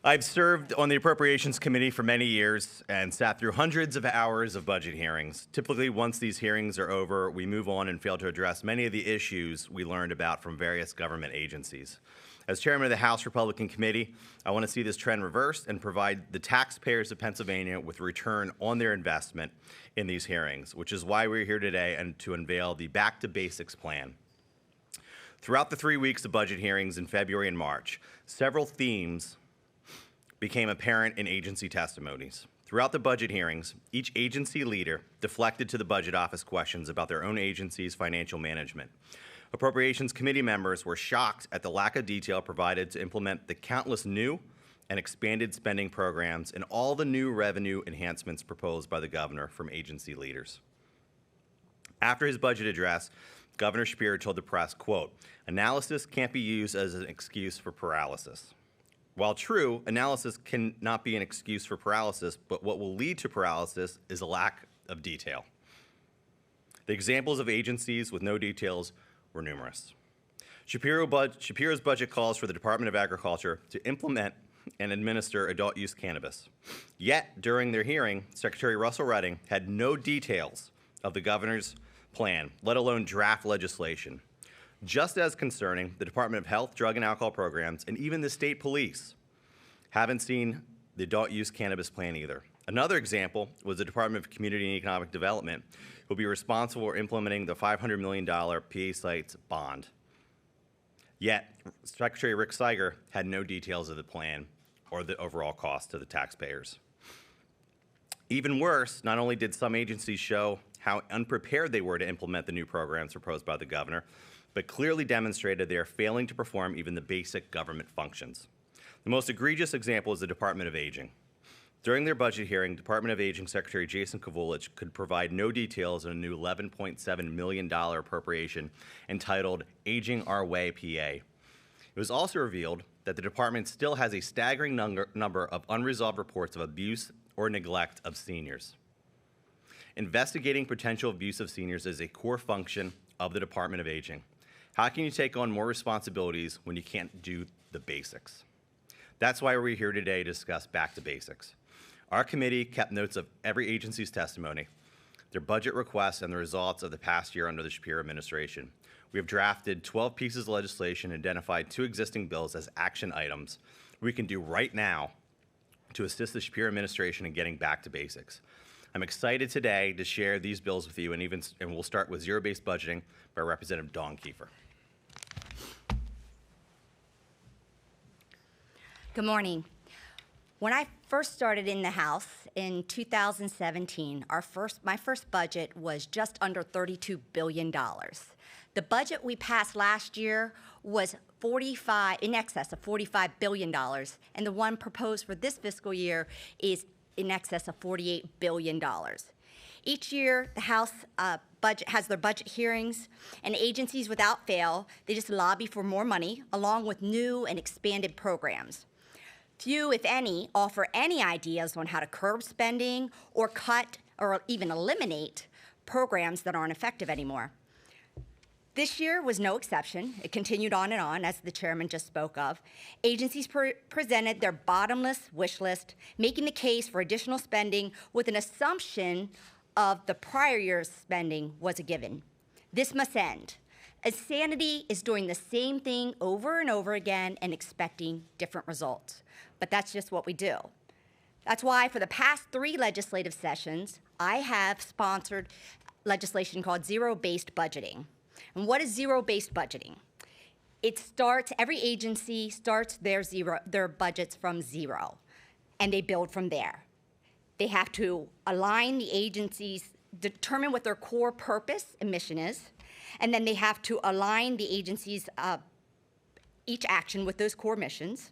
I've served on the Appropriations Committee for many years and sat through hundreds of hours of budget hearings. Typically, once these hearings are over, we move on and fail to address many of the issues we learned about from various government agencies. As chairman of the House Republican Committee, I want to see this trend reversed and provide the taxpayers of Pennsylvania with return on their investment in these hearings, which is why we're here today and to unveil the Back to Basics plan. Throughout the 3 weeks of budget hearings in February and March, several themes became apparent in agency testimonies. Throughout the budget hearings, each agency leader deflected to the Budget Office questions about their own agency's financial management. Appropriations Committee members were shocked at the lack of detail provided to implement the countless new and expanded spending programs and all the new revenue enhancements proposed by the governor from agency leaders. After his budget address, Governor Shapiro told the press, quote, "Analysis can't be used as an excuse for paralysis." While true, analysis cannot be an excuse for paralysis, but what will lead to paralysis is a lack of detail. The examples of agencies with no details were numerous. Shapiro's budget calls for the Department of Agriculture to implement and administer adult use cannabis. Yet, during their hearing, Secretary Russell Redding had no details of the governor's plan, let alone draft legislation. Just as concerning, the Department of Health, Drug and Alcohol Programs, and even the state police haven't seen the adult use cannabis plan either. Another example was the Department of Community and Economic Development, who will be responsible for implementing the $500 million PA sites bond. Yet, Secretary Rick Seiger had no details of the plan or the overall cost to the taxpayers. Even worse, not only did some agencies show how unprepared they were to implement the new programs proposed by the governor, but clearly demonstrated they are failing to perform even the basic government functions. The most egregious example is the Department of Aging. During their budget hearing, Department of Aging Secretary Jason Kovulich could provide no details on a new $11.7 million appropriation entitled Aging Our Way PA. It was also revealed that the department still has a staggering number of unresolved reports of abuse or neglect of seniors. Investigating potential abuse of seniors is a core function of the Department of Aging. How can you take on more responsibilities when you can't do the basics? That's why we're here today to discuss Back to Basics. Our committee kept notes of every agency's testimony, their budget requests, and the results of the past year under the Shapiro administration. We have drafted 12 pieces of legislation and identified 2 existing bills as action items we can do right now to assist the Shapiro administration in getting back to basics. I'm excited today to share these bills with you, and we'll start with zero-based budgeting by Representative Dawn Keefer. Good morning. When I first started in the House in 2017, my first budget was just under $32 billion. The budget we passed last year was in excess of $45 billion, and the one proposed for this fiscal year is in excess of $48 billion. Each year, the House budget has their budget hearings, and agencies without fail, they just lobby for more money, along with new and expanded programs. Few, if any, offer any ideas on how to curb spending or cut or even eliminate programs that aren't effective anymore. This year was no exception. It continued on, as the chairman just spoke of. Agencies presented their bottomless wish list, making the case for additional spending with an assumption of the prior year's spending was a given. This must end. Insanity is doing the same thing over and over again and expecting different results. But that's just what we do. That's why for the past 3 legislative sessions, I have sponsored legislation called zero-based budgeting. And what is zero-based budgeting? Every agency starts their budgets from zero, and they build from there. They have to align the agencies, determine what their core purpose and mission is, and then they have to align the agency's each action with those core missions,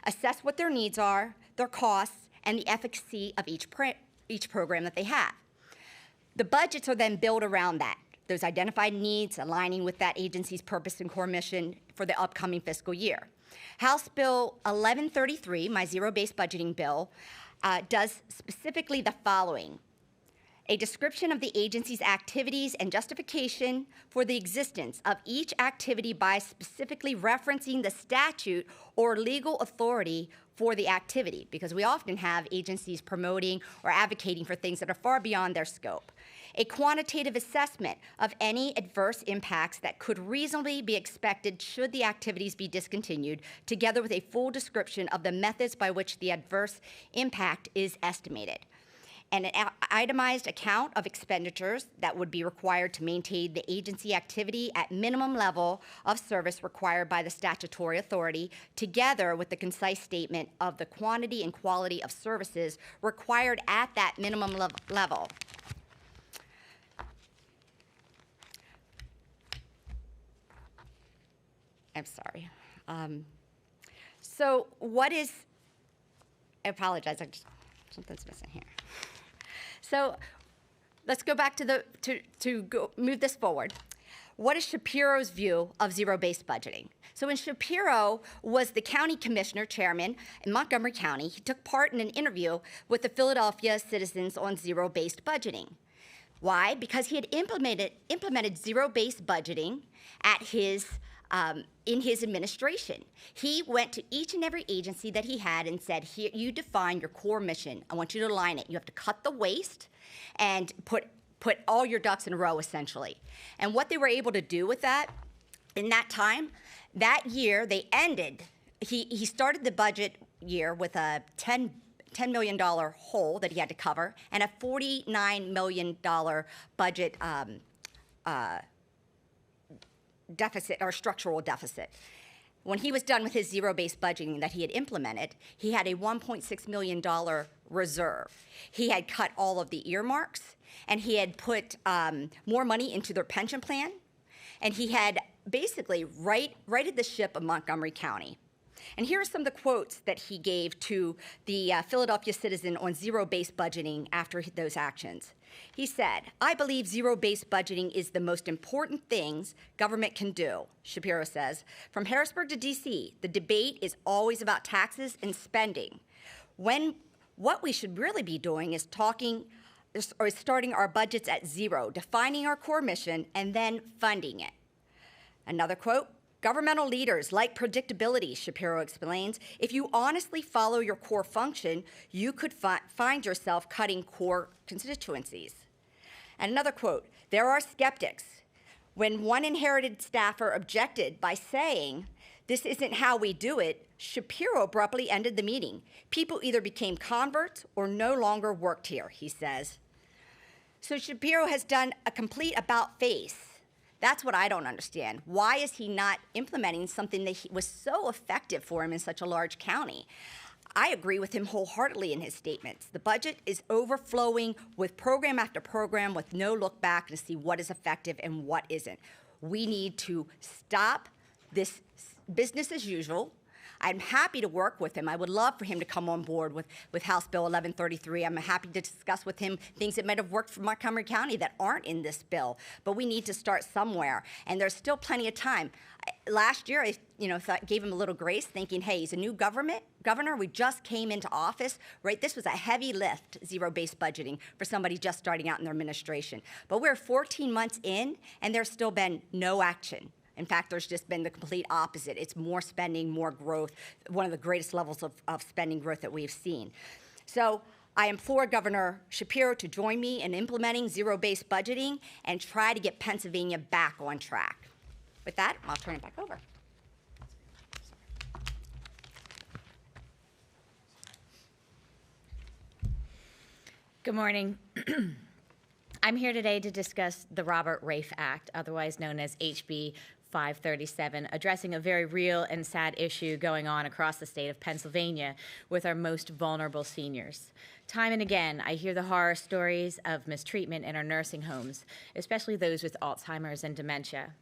assess what their needs are, their costs, and the efficacy of each program that they have. The budgets are then built around that, those identified needs aligning with that agency's purpose and core mission for the upcoming fiscal year. House Bill 1133, my zero-based budgeting bill, does specifically the following. A description of the agency's activities and justification for the existence of each activity by specifically referencing the statute or legal authority for the activity, because we often have agencies promoting or advocating for things that are far beyond their scope. A quantitative assessment of any adverse impacts that could reasonably be expected should the activities be discontinued, together with a full description of the methods by which the adverse impact is estimated. And an itemized account of expenditures that would be required to maintain the agency activity at minimum level of service required by the statutory authority, together with the concise statement of the quantity and quality of services required at that minimum level. I'm sorry. So what is, I apologize, something's missing here. So let's go back to move this forward. What is Shapiro's view of zero-based budgeting? So when Shapiro was the county commissioner chairman in Montgomery County, he took part in an interview with the Philadelphia citizens on zero-based budgeting. Why? Because he had implemented zero-based budgeting at in his administration. He went to each and every agency that he had and said, here, you define your core mission. I want you to align it. You have to cut the waste and put all your ducks in a row, essentially. And what they were able to do with that, in that time, that year, they ended, he started the budget year with a $10 million hole that he had to cover and a $49 million budget deficit or structural deficit. When he was done with his zero-based budgeting that he had implemented, he had a $1.6 million reserve. He had cut all of the earmarks, and he had put more money into their pension plan, and he had basically righted the ship of Montgomery County. And here are some of the quotes that he gave to the Philadelphia citizen on zero-based budgeting after those actions. He said, I believe zero-based budgeting is the most important things government can do, Shapiro says. From Harrisburg to D.C., the debate is always about taxes and spending. When what we should really be doing is starting our budgets at zero, defining our core mission, and then funding it. Another quote, governmental leaders like predictability, Shapiro explains. If you honestly follow your core function, you could find yourself cutting core constituencies. And another quote, there are skeptics. When one inherited staffer objected by saying, this isn't how we do it, Shapiro abruptly ended the meeting. People either became converts or no longer worked here, he says. So Shapiro has done a complete about-face. That's what I don't understand. Why is he not implementing something that was so effective for him in such a large county? I agree with him wholeheartedly in his statements. The budget is overflowing with program after program with no look back to see what is effective and what isn't. We need to stop this business as usual. I'm happy to work with him. I would love for him to come on board with House Bill 1133. I'm happy to discuss with him things that might have worked for Montgomery County that aren't in this bill. But we need to start somewhere, and there's still plenty of time. Last year, I gave him a little grace, thinking, hey, he's a new governor. We just came into office, right? This was a heavy lift, zero-based budgeting, for somebody just starting out in their administration. But we're 14 months in, and there's still been no action. In fact, there's just been the complete opposite. It's more spending, more growth, one of the greatest levels of spending growth that we've seen. So I implore Governor Shapiro to join me in implementing zero-based budgeting and try to get Pennsylvania back on track. With that, I'll turn it back over. Good morning. I'm here today to discuss the Robert Rafe Act, otherwise known as HB 537, addressing a very real and sad issue going on across the state of Pennsylvania with our most vulnerable seniors. Time and again, I hear the horror stories of mistreatment in our nursing homes, especially those with Alzheimer's and dementia.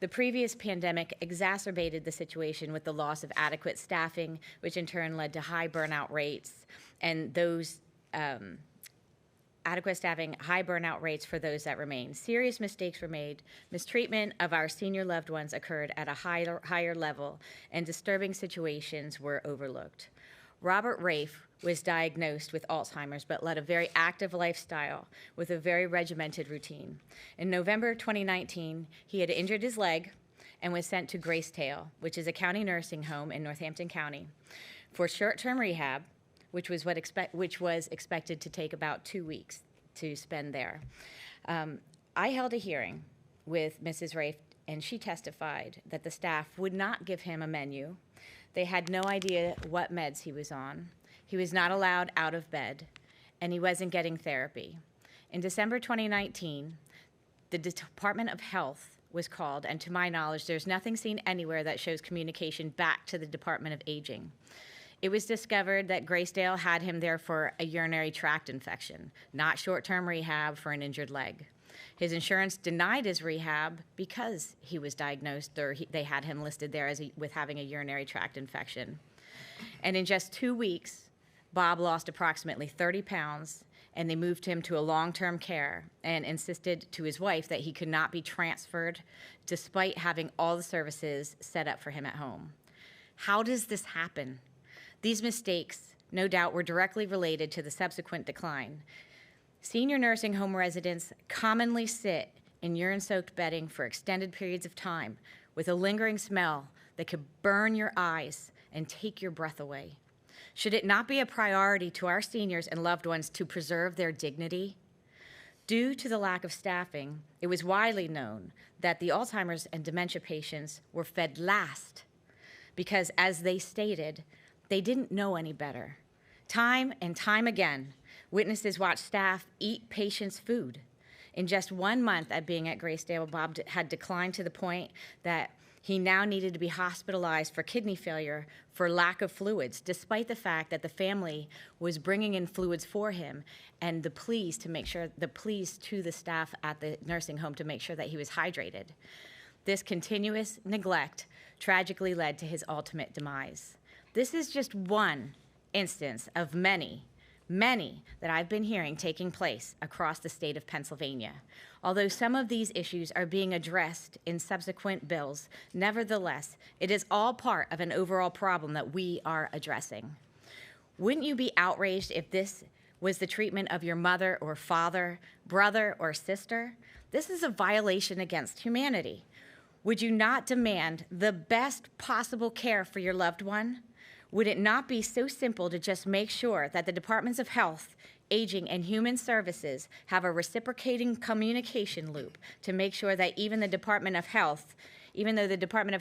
The previous pandemic exacerbated the situation with the loss of adequate staffing, which in turn led to high burnout rates, and those adequate staffing, high burnout rates for those that remain. Serious mistakes were made. Mistreatment of our senior loved ones occurred at a higher level, and disturbing situations were overlooked. Robert Rafe was diagnosed with Alzheimer's, but led a very active lifestyle with a very regimented routine. In November 2019, he had injured his leg and was sent to Gracedale, which is a county nursing home in Northampton County, for short-term rehab, which was expected to take about 2 weeks to spend there. I held a hearing with Mrs. Rafe, and she testified that the staff would not give him a menu. They had no idea what meds he was on. He was not allowed out of bed, and he wasn't getting therapy. In December 2019, the Department of Health was called, and to my knowledge, there's nothing seen anywhere that shows communication back to the Department of Aging. It was discovered that Gracedale had him there for a urinary tract infection, not short-term rehab for an injured leg. His insurance denied his rehab because he was diagnosed, or they had him listed there with having a urinary tract infection. And in just 2 weeks, Bob lost approximately 30 pounds, and they moved him to a long-term care and insisted to his wife that he could not be transferred despite having all the services set up for him at home. How does this happen? These mistakes, no doubt, were directly related to the subsequent decline. Senior nursing home residents commonly sit in urine-soaked bedding for extended periods of time with a lingering smell that could burn your eyes and take your breath away. Should it not be a priority to our seniors and loved ones to preserve their dignity? Due to the lack of staffing, it was widely known that the Alzheimer's and dementia patients were fed last because, as they stated, they didn't know any better. Time and time again, witnesses watched staff eat patients' food. In just 1 month at being at Gracedale, Bob had declined to the point that he now needed to be hospitalized for kidney failure for lack of fluids, despite the fact that the family was bringing in fluids for him and the pleas to the staff at the nursing home to make sure that he was hydrated. This continuous neglect tragically led to his ultimate demise. This is just one instance of many that I've been hearing taking place across the state of Pennsylvania. Although some of these issues are being addressed in subsequent bills, nevertheless, it is all part of an overall problem that we are addressing. Wouldn't you be outraged if this was the treatment of your mother or father, brother or sister? This is a violation against humanity. Would you not demand the best possible care for your loved one? Would it not be so simple to just make sure that the Departments of Health, Aging, and Human Services have a reciprocating communication loop to make sure that even though the Department of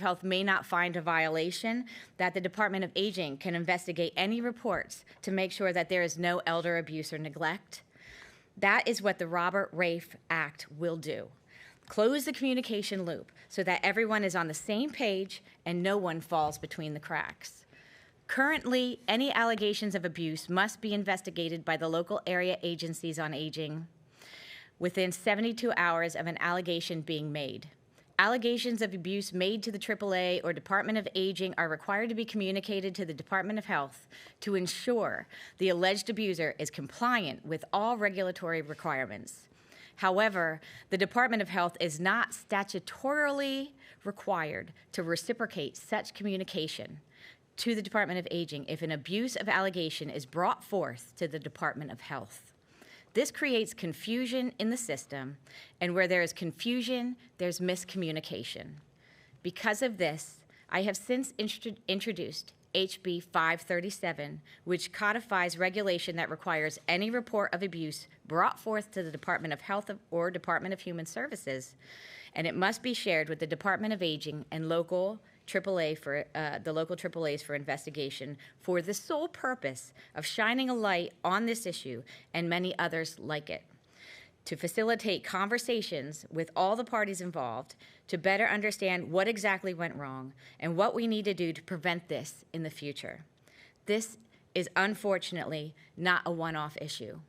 Health may not find a violation, that the Department of Aging can investigate any reports to make sure that there is no elder abuse or neglect? That is what the Robert Rafe Act will do. Close the communication loop so that everyone is on the same page and no one falls between the cracks. Currently, any allegations of abuse must be investigated by the local area agencies on aging within 72 hours of an allegation being made. Allegations of abuse made to the AAA or Department of Aging are required to be communicated to the Department of Health to ensure the alleged abuser is compliant with all regulatory requirements. However, the Department of Health is not statutorily required to reciprocate such communication to the Department of Aging if an abuse of allegation is brought forth to the Department of Health. This creates confusion in the system, and where there is confusion, there's miscommunication. Because of this, I have since introduced HB 537, which codifies regulation that requires any report of abuse brought forth to the Department of Health or Department of Human Services, and it must be shared with the Department of Aging and local AAAs for investigation for the sole purpose of shining a light on this issue and many others like it, to facilitate conversations with all the parties involved to better understand what exactly went wrong and what we need to do to prevent this in the future. This is unfortunately not a one-off issue.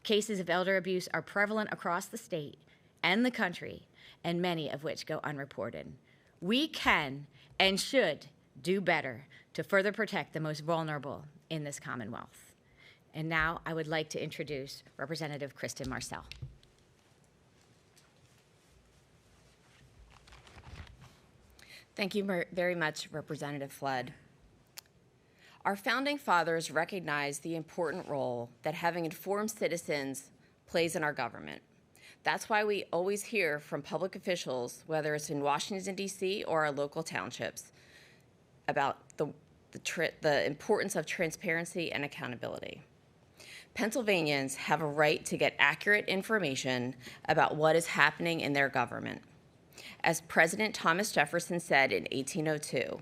Cases of elder abuse are prevalent across the state and the country, and many of which go unreported. We can and should do better to further protect the most vulnerable in this Commonwealth. And now I would like to introduce Representative Kristin Marcell. Thank you very much, Representative Flood. Our founding fathers recognized the important role that having informed citizens plays in our government. That's why we always hear from public officials, whether it's in Washington, D.C. or our local townships, about the importance of transparency and accountability. Pennsylvanians have a right to get accurate information about what is happening in their government. As President Thomas Jefferson said in 1802,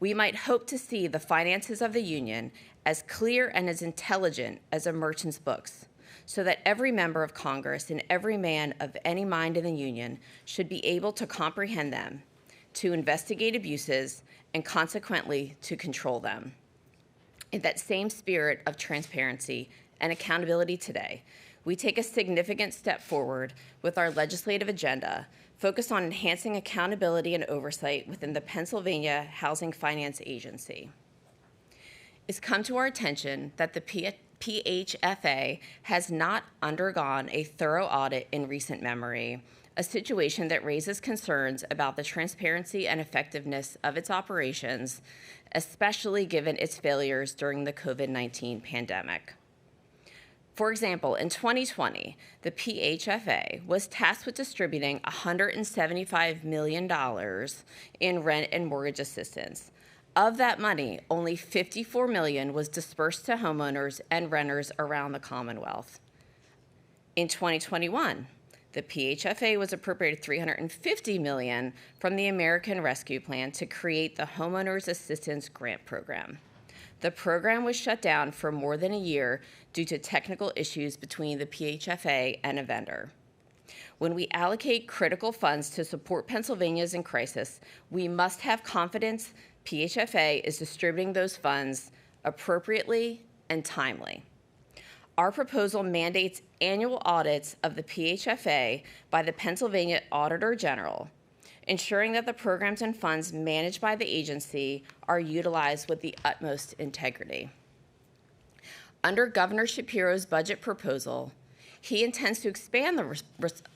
we might hope to see the finances of the Union as clear and as intelligent as a merchant's books, so that every member of Congress and every man of any mind in the Union should be able to comprehend them, to investigate abuses, and consequently to control them. In that same spirit of transparency and accountability today, we take a significant step forward with our legislative agenda focused on enhancing accountability and oversight within the Pennsylvania Housing Finance Agency. It's come to our attention that the PHFA has not undergone a thorough audit in recent memory, a situation that raises concerns about the transparency and effectiveness of its operations, especially given its failures during the COVID-19 pandemic. For example, in 2020, the PHFA was tasked with distributing $175 million in rent and mortgage assistance. Of that money, only $54 million was dispersed to homeowners and renters around the Commonwealth. In 2021, the PHFA was appropriated $350 million from the American Rescue Plan to create the Homeowners Assistance Grant Program. The program was shut down for more than a year due to technical issues between the PHFA and a vendor. When we allocate critical funds to support Pennsylvanians in crisis, we must have confidence PHFA is distributing those funds appropriately and timely. Our proposal mandates annual audits of the PHFA by the Pennsylvania Auditor General, ensuring that the programs and funds managed by the agency are utilized with the utmost integrity. Under Governor Shapiro's budget proposal, he intends to expand the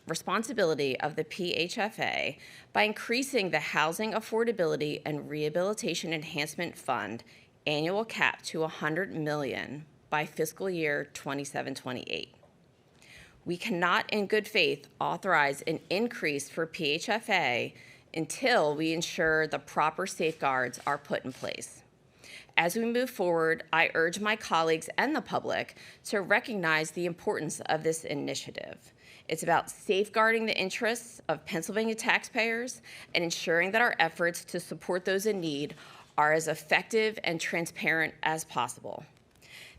responsibility of the PHFA by increasing the Housing Affordability and Rehabilitation Enhancement Fund annual cap to $100 million by fiscal year 27-28. We cannot, in good faith, authorize an increase for PHFA until we ensure the proper safeguards are put in place. As we move forward, I urge my colleagues and the public to recognize the importance of this initiative. It's about safeguarding the interests of Pennsylvania taxpayers and ensuring that our efforts to support those in need are as effective and transparent as possible.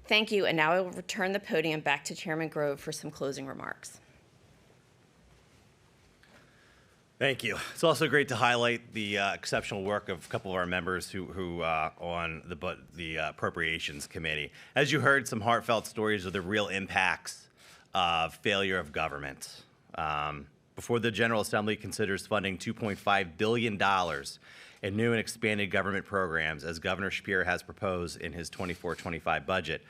Thank you, and now I will return the podium back to Chairman Grove for some closing remarks. Thank you. It's also great to highlight the exceptional work of a couple of our members who on the Appropriations Committee. As you heard, some heartfelt stories of the real impacts of failure of government. Before the General Assembly considers funding $2.5 billion in new and expanded government programs, as Governor Shapiro has proposed in his 24-25 budget,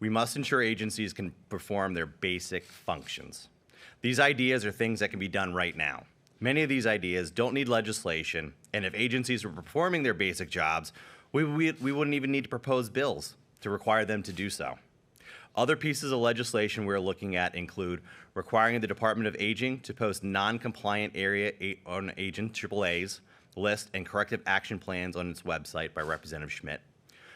we must ensure agencies can perform their basic functions. These ideas are things that can be done right now. Many of these ideas don't need legislation, and if agencies were performing their basic jobs, we wouldn't even need to propose bills to require them to do so. Other pieces of legislation we're looking at include requiring the Department of Aging to post non-compliant area on agent AAA's list and corrective action plans on its website by Representative Schmidt.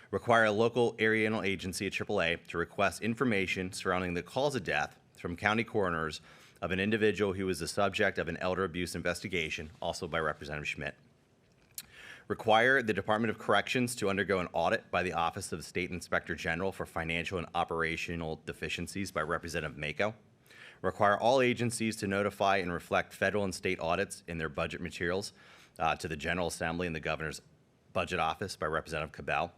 Require a local area agency at AAA to request information surrounding the cause of death from county coroners of an individual who was the subject of an elder abuse investigation, also by Representative Schmidt. Require the Department of Corrections to undergo an audit by the Office of the State Inspector General for financial and operational deficiencies by Representative Mako. Require all agencies to notify and reflect federal and state audits in their budget materials to the General Assembly and the Governor's Budget Office by Representative Cabell.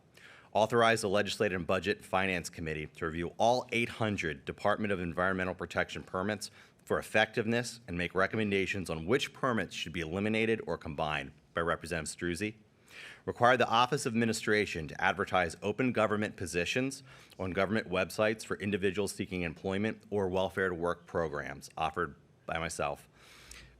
Authorize the Legislative and Budget Finance Committee to review all 800 Department of Environmental Protection permits for effectiveness and make recommendations on which permits should be eliminated or combined by Representative Struzzi. Require the Office of Administration to advertise open government positions on government websites for individuals seeking employment or welfare to work programs offered by myself.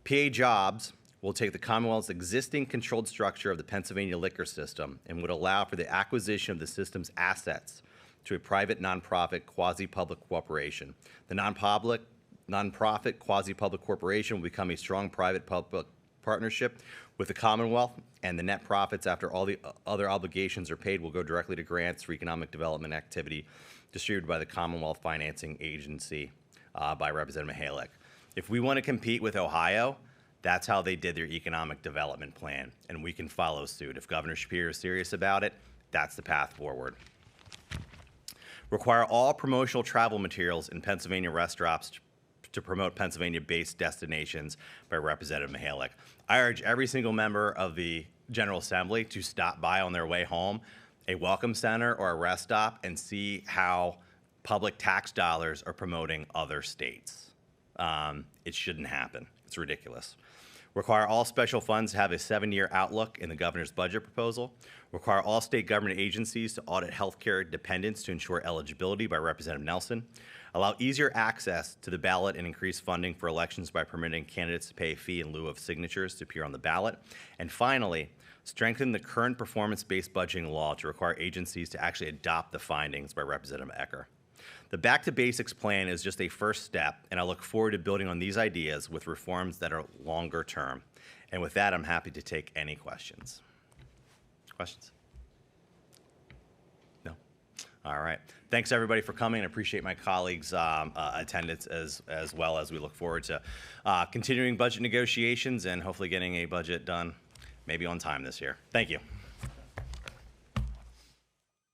PA Jobs will take the Commonwealth's existing controlled structure of the Pennsylvania liquor system and would allow for the acquisition of the system's assets to a private, nonprofit, quasi-public corporation. The nonprofit, quasi-public corporation will become a strong private-public partnership with the Commonwealth, and the net profits after all the other obligations are paid will go directly to grants for economic development activity distributed by the Commonwealth Financing Agency by Representative Mihalik. If we want to compete with Ohio, that's how they did their economic development plan, and we can follow suit. If Governor Shapiro is serious about it, that's the path forward. Require all promotional travel materials in Pennsylvania restaurants to promote Pennsylvania-based destinations by Representative Mihalik. I urge every single member of the General Assembly to stop by on their way home a welcome center or a rest stop and see how public tax dollars are promoting other states. It shouldn't happen. It's ridiculous. Require all special funds to have a 7-year outlook in the governor's budget proposal. Require all state government agencies to audit healthcare dependents to ensure eligibility by Representative Nelson. Allow easier access to the ballot and increase funding for elections by permitting candidates to pay a fee in lieu of signatures to appear on the ballot. And finally, strengthen the current performance-based budgeting law to require agencies to actually adopt the findings by Representative Ecker. The Back to Basics plan is just a first step, and I look forward to building on these ideas with reforms that are longer term. And with that, I'm happy to take any questions. Questions? No? All right. Thanks, everybody, for coming. I appreciate my colleagues' attendance as well, as we look forward to continuing budget negotiations and hopefully getting a budget done maybe on time this year. Thank you.